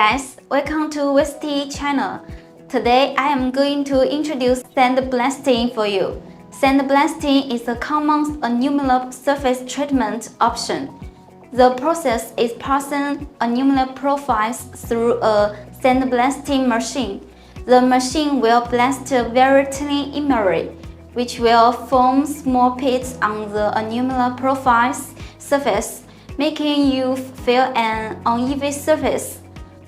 guys, welcome to Wellste channel. Today I am going to introduce sandblasting for you. Sandblasting is a common aluminum surface treatment option. The process is passing aluminum profiles through a sandblasting machine. The machine will blast very thin emery, which will form small pits on the aluminum profiles surface, making you feel an uneven surface.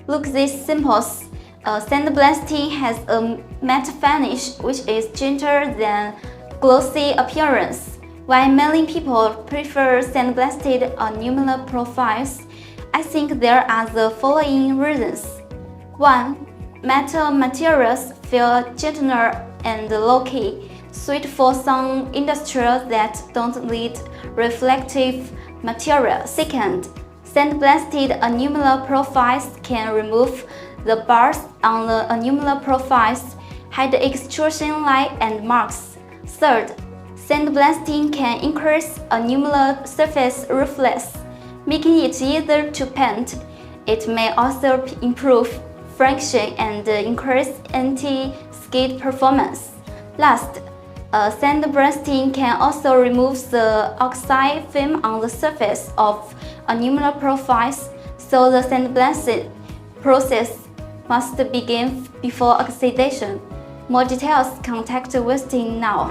Look this simple. Sandblasting has a matte finish which is gentler than glossy appearance. While many people prefer sandblasted aluminum profiles, I think there are the following reasons. 1. Metal materials feel gentler and low-key, suited for some industries that don't need reflective material. Second, sandblasted aluminum profiles can remove the burrs on the aluminum profiles, hide extrusion line and marks. Third, sandblasting can increase aluminum surface roughness, making it easier to paint. It may also improve friction and increase anti-skid performance. Last, sandblasting can also remove the oxide film on the surface of aluminum profiles, so the sandblasting process must begin before oxidation. More details, contact Wellste now.